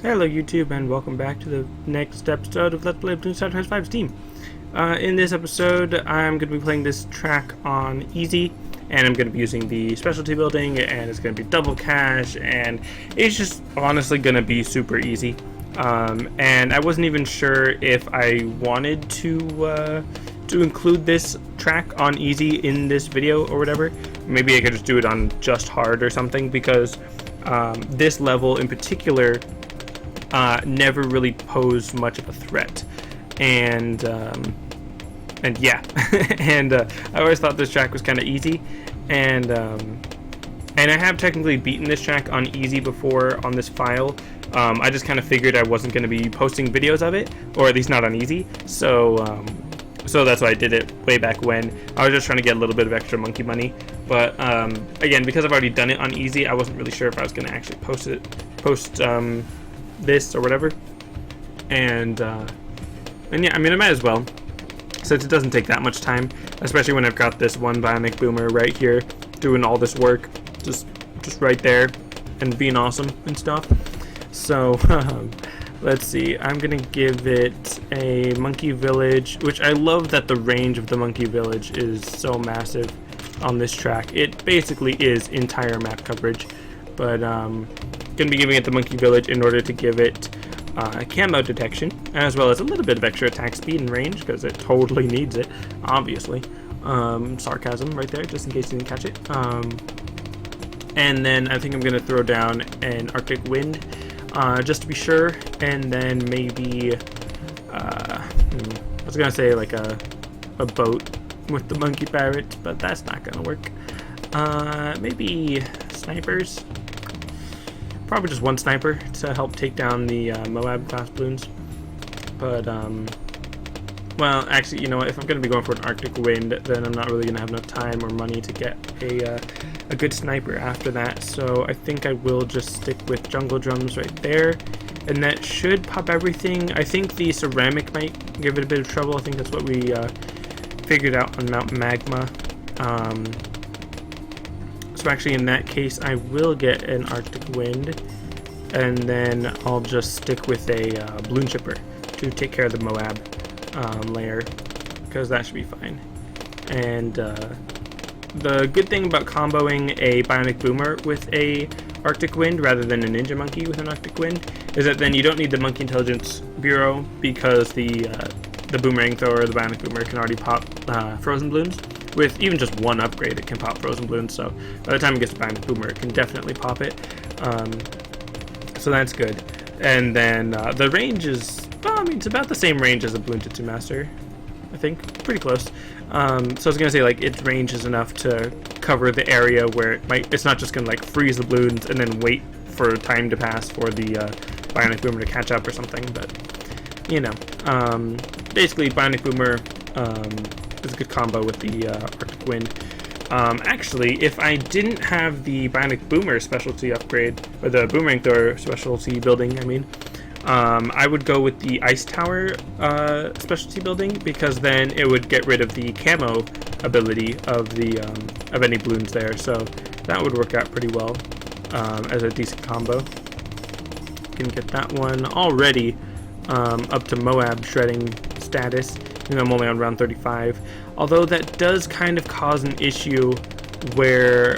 Hello YouTube and welcome back to the next episode of Let's Play BTD5 5's Team. In this episode I'm going to be playing this track on easy, and I'm going to be using the specialty building, and it's going to be double cash, and it's just honestly going to be super easy. And I wasn't even sure if I wanted to include this track on easy in this video or whatever. Maybe I could just do it on just hard or something, because this level in particular never really posed much of a threat, and yeah, and I always thought this track was kind of easy, and I have technically beaten this track on easy before on this file. I just kind of figured I wasn't going to be posting videos of it, or at least not on easy, so that's why I did it way back when. I was just trying to get a little bit of extra monkey money, but again, because I've already done it on easy, I wasn't really sure if I was going to actually post this or whatever, and yeah, I mean, I might as well, since it doesn't take that much time, especially when I've got this one bionic boomer right here doing all this work, just right there, and being awesome and stuff. So let's see, I'm gonna give it a monkey village, which I love that the range of the monkey village is so massive on this track. It basically is entire map coverage, but going to be giving it the monkey village in order to give it camo detection, as well as a little bit of extra attack speed and range, because it totally needs it, obviously. Sarcasm right there, just in case you didn't catch it. And then I think I'm going to throw down an Arctic Wind, just to be sure, and then maybe, I was going to say like a boat with the monkey pirate, but that's not going to work. Maybe snipers. Probably just one sniper to help take down the Moab class balloons. But, well, actually, you know what? If I'm going to be going for an Arctic Wind, then I'm not really going to have enough time or money to get a good sniper after that. So I think I will just stick with jungle drums right there. And that should pop everything. I think the ceramic might give it a bit of trouble. I think that's what we figured out on Mount Magma. So actually, in that case, I will get an Arctic Wind, and then I'll just stick with a balloon chipper to take care of the Moab layer, because that should be fine. And the good thing about comboing a bionic boomer with a Arctic Wind rather than a ninja monkey with an Arctic Wind is that then you don't need the Monkey Intelligence Bureau, because the boomerang thrower, the bionic boomer, can already pop frozen balloons. With even just one upgrade, it can pop frozen balloons, so by the time it gets to bionic boomer, it can definitely pop it. So that's good. And then the range is, well, I mean, it's about the same range as a Balloon Jitsu Master, I think. Pretty close. So I was going to say, like, its range is enough to cover the area where it's not just going to, like, freeze the balloons and then wait for time to pass for the bionic boomer to catch up or something, but, you know. Basically, bionic boomer is a good combo with the Arctic Wind. Actually, if I didn't have the bionic boomer specialty upgrade, or the boomerang thrower specialty building, I mean, I would go with the ice tower specialty building, because then it would get rid of the camo ability of the of any balloons there. So that would work out pretty well as a decent combo. Can get that one already up to Moab shredding status. You know, I'm only on round 35, although that does kind of cause an issue where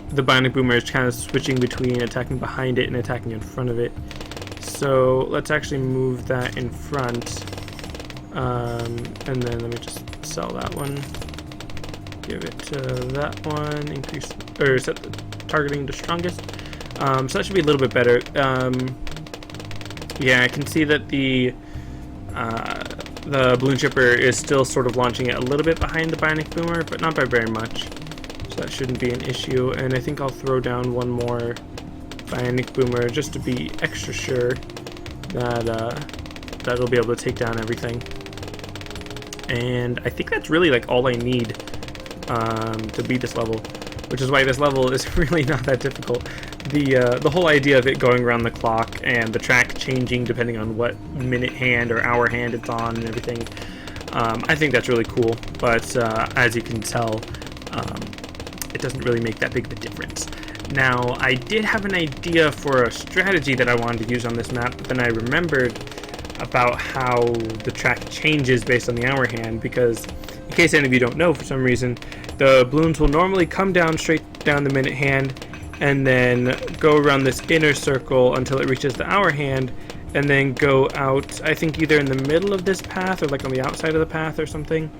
the bionic boomer is kind of switching between attacking behind it and attacking in front of it. So let's actually move that in front, and then let me just sell that one, give it to that one, increase, or set the targeting to strongest. So that should be a little bit better. Yeah, I can see that the balloon chipper is still sort of launching it a little bit behind the bionic boomer, but not by very much, so that shouldn't be an issue. And I think I'll throw down one more bionic boomer just to be extra sure that that'll be able to take down everything. And I think that's really like all I need to beat this level, which is why this level is really not that difficult. The whole idea of it going around the clock and the track changing depending on what minute hand or hour hand it's on and everything, I think that's really cool, but as you can tell, it doesn't really make that big of a difference. Now, I did have an idea for a strategy that I wanted to use on this map, but then I remembered about how the track changes based on the hour hand, because in case any of you don't know, for some reason, the balloons will normally come down straight down the minute hand and then go around this inner circle until it reaches the hour hand, and then go out, I think either in the middle of this path or like on the outside of the path or something,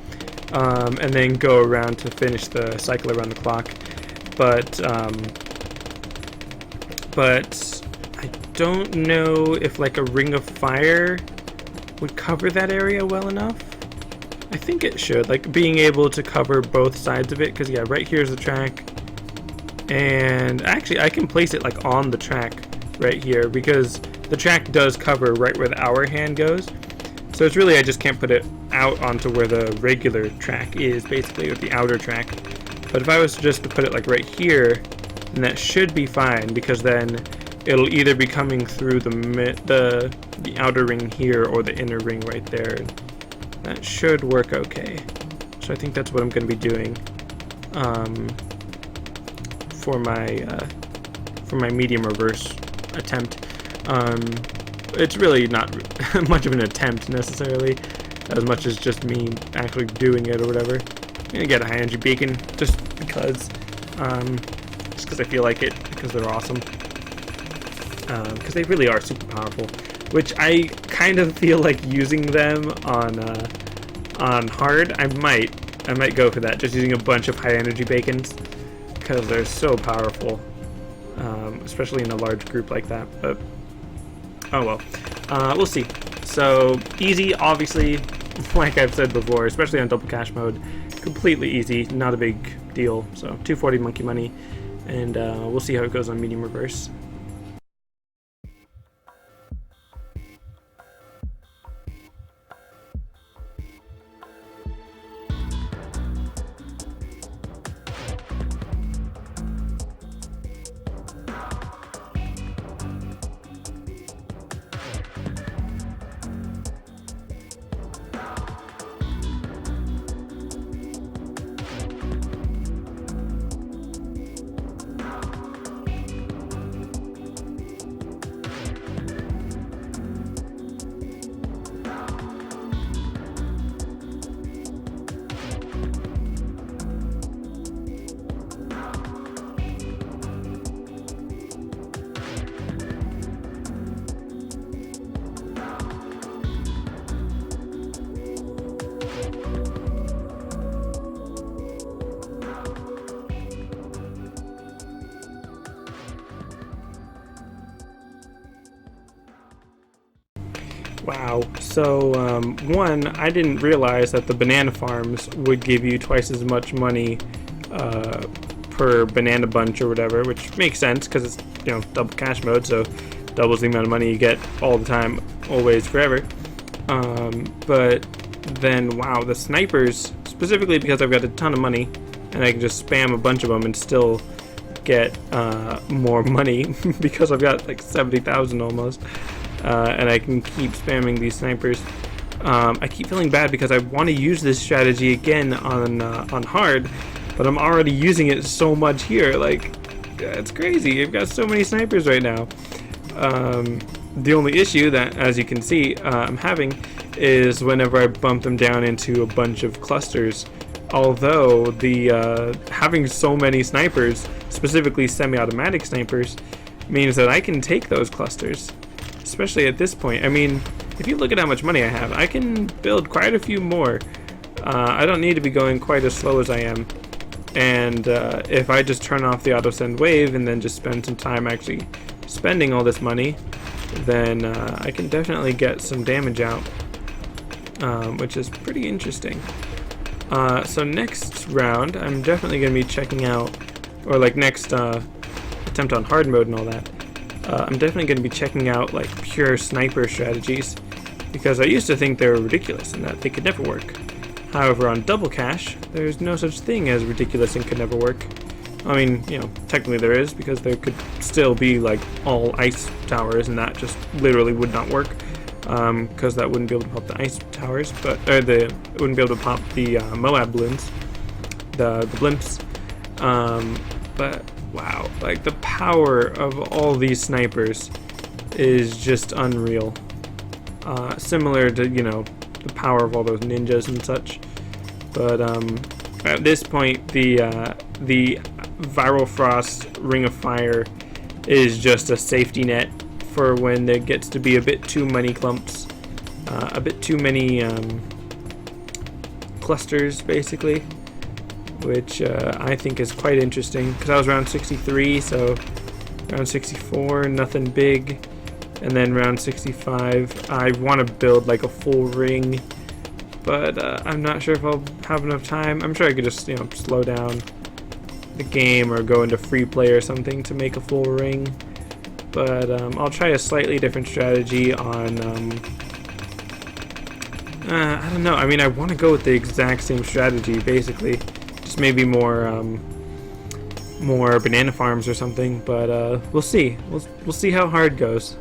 and then go around to finish the cycle around the clock. But I don't know if like a ring of fire would cover that area well enough. I think it should, like being able to cover both sides of it, because yeah, right here's the track, and actually I can place it like on the track right here, because the track does cover right where the hour hand goes. So it's really, I just can't put it out onto where the regular track is, basically, or the outer track. But if I was just to put it like right here, then that should be fine, because then it'll either be coming through the outer ring here or the inner ring right there. That should work okay. So I think that's what I'm going to be doing for my medium reverse attempt. It's really not much of an attempt necessarily, as much as just me actually doing it or whatever. I'm gonna get a high energy beacon just because I feel like it, because they're awesome. Because they really are super powerful, which I kind of feel like using them on hard. I might go for that, just using a bunch of high energy beacons, because they're so powerful, especially in a large group like that. But oh well, we'll see. So easy, obviously, like I've said before, especially on double cash mode, completely easy, not a big deal. So 240 monkey money, and we'll see how it goes on medium reverse. Wow, so one, I didn't realize that the banana farms would give you twice as much money per banana bunch or whatever, which makes sense because it's, you know, double cash mode, so doubles the amount of money you get all the time, always, forever. But then, wow, the snipers, specifically because I've got a ton of money and I can just spam a bunch of them and still get more money because I've got like 70,000 almost. And I can keep spamming these snipers. I keep feeling bad because I want to use this strategy again on hard, but I'm already using it so much here. Like, it's crazy. I've got so many snipers right now. The only issue that, as you can see, I'm having is whenever I bump them down into a bunch of clusters. Although the having so many snipers, specifically semi-automatic snipers, means that I can take those clusters. Especially at this point. I mean, if you look at how much money I have, I can build quite a few more. I don't need to be going quite as slow as I am. And if I just turn off the auto send wave and then just spend some time actually spending all this money, then I can definitely get some damage out, which is pretty interesting. So next round, I'm definitely going to be checking out, or like next attempt on hard mode and all that. I'm definitely going to be checking out like pure sniper strategies, because I used to think they were ridiculous and that they could never work. However, on double cash, there's no such thing as ridiculous and could never work. I mean, you know, technically there is, because there could still be like all ice towers and that just literally would not work, because that wouldn't be able to pop the ice towers, but it wouldn't be able to pop the Moab balloons, the blimps. But Wow, like the power of all these snipers is just unreal. Similar to, you know, the power of all those ninjas and such. But at this point, the Viral Frost Ring of Fire is just a safety net for when there gets to be a bit too many clumps, a bit too many clusters, basically, which I think is quite interesting, because I was round 63, so round 64, nothing big, and then round 65, I want to build like a full ring, but I'm not sure if I'll have enough time. I'm sure I could just, you know, slow down the game or go into free play or something to make a full ring, but I'll try a slightly different strategy on I don't know. I mean, I want to go with the exact same strategy, basically, just maybe more banana farms or something. But we'll see. We'll see how hard goes.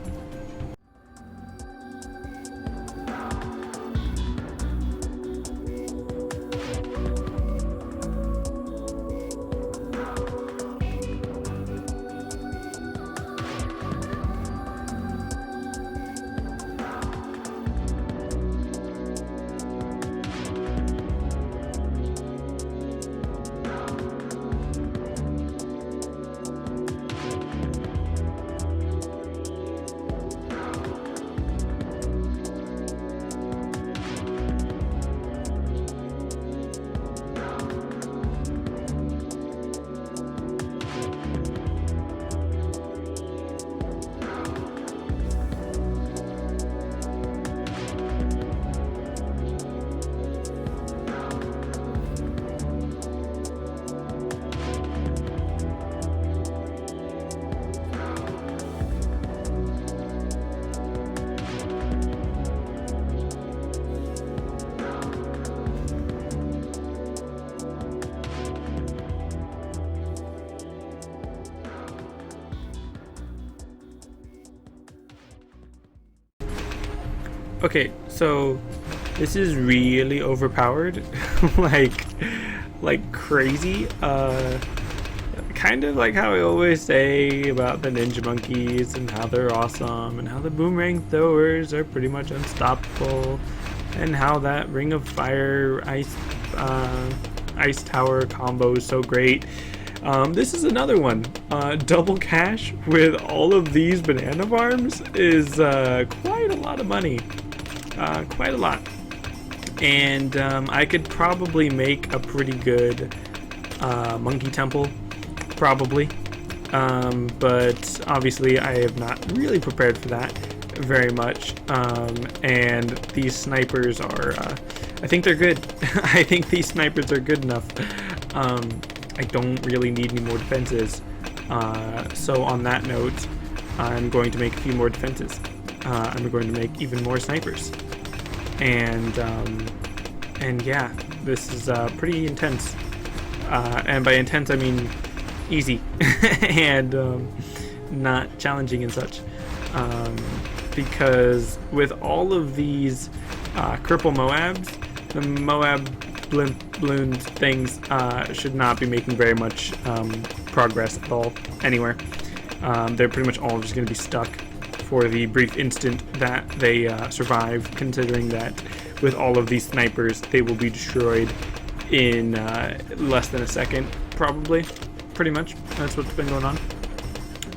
Okay, so this is really overpowered, like crazy. Kind of like how I always say about the ninja monkeys and how they're awesome, and how the boomerang throwers are pretty much unstoppable, and how that Ring of Fire ice tower combo is so great. This is another one. Double cash with all of these banana farms is quite a lot of money. Quite a lot. And I could probably make a pretty good monkey temple, probably. But obviously I have not really prepared for that very much. And these snipers are, I think they're good. I think these snipers are good enough. I don't really need any more defenses. So on that note, I'm going to make a few more defenses. I'm going to make even more snipers. And yeah, this is pretty intense. And by intense, I mean easy and not challenging and such. Because with all of these cripple Moabs, the Moab balloon things should not be making very much progress at all anywhere. They're pretty much all just going to be stuck for the brief instant that they survive, considering that with all of these snipers they will be destroyed in less than a second, probably. Pretty much that's what's been going on,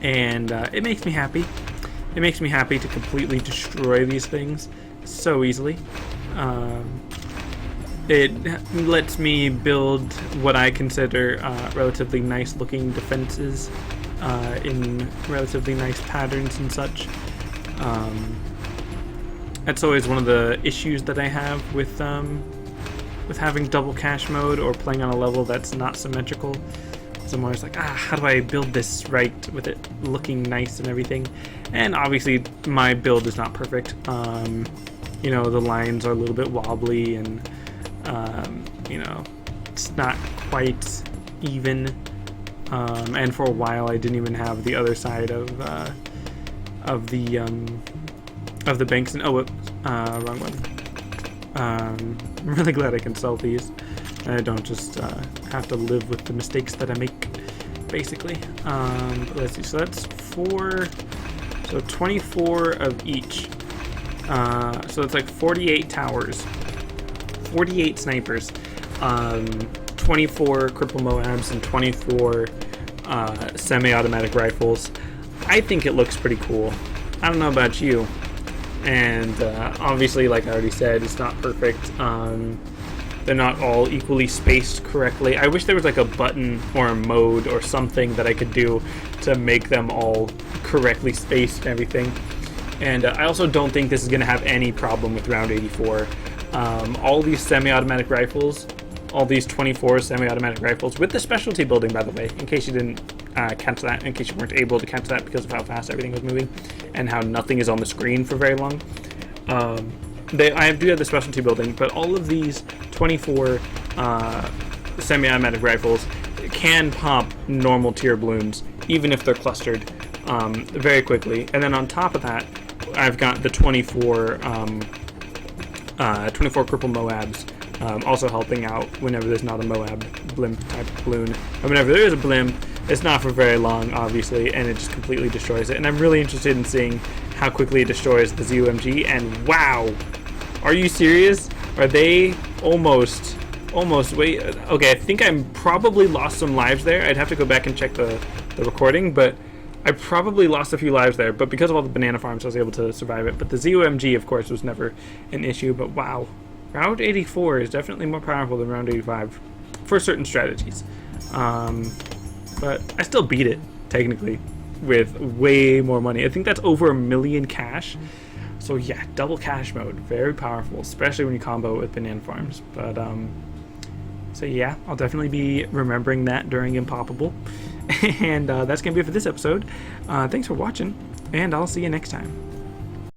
and it makes me happy. It makes me happy to completely destroy these things so easily. It lets me build what I consider relatively nice looking defenses in relatively nice patterns and such. That's always one of the issues that I have with having double cache mode or playing on a level that's not symmetrical. So I'm always like, how do I build this right with it looking nice and everything? And obviously my build is not perfect. You know, the lines are a little bit wobbly, and you know, it's not quite even. And for a while I didn't even have the other side of the banks. And wrong one. I'm really glad I can sell these, and I don't just have to live with the mistakes that I make. basically. Let's see, so that's 4, so 24 of each. So it's like 48 towers, 48 snipers, 24 cripple Moabs, and 24 semi-automatic rifles. I think it looks pretty cool. I don't know about you. And obviously, like I already said, it's not perfect. They're not all equally spaced correctly. I wish there was like a button or a mode or something that I could do to make them all correctly spaced and everything. And I also don't think this is going to have any problem with round 84. All these semi-automatic rifles, all these 24 semi-automatic rifles, with the specialty building, by the way, in case you didn't catch that, in case you weren't able to catch that because of how fast everything was moving and how nothing is on the screen for very long. I do have the specialty building, but all of these 24 semi-automatic rifles can pop normal tier balloons, even if they're clustered, very quickly. And then on top of that, I've got the 24 cripple Moabs, also helping out whenever there's not a Moab blimp type of balloon. And whenever there is a blimp, it's not for very long, obviously, and it just completely destroys it. And I'm really interested in seeing how quickly it destroys the ZUMG. And wow, are you serious? Are they almost, wait, okay, I think I probably lost some lives there. I'd have to go back and check the recording, but I probably lost a few lives there. But because of all the banana farms, I was able to survive it. But the ZUMG, of course, was never an issue. But wow, round 84 is definitely more powerful than round 85 for certain strategies. But I still beat it, technically, with way more money. I think that's over $1 million cash. So yeah, double cash mode, very powerful, especially when you combo it with banana farms. But so yeah, I'll definitely be remembering that during Impoppable. And that's gonna be it for this episode. Thanks for watching, and I'll see you next time.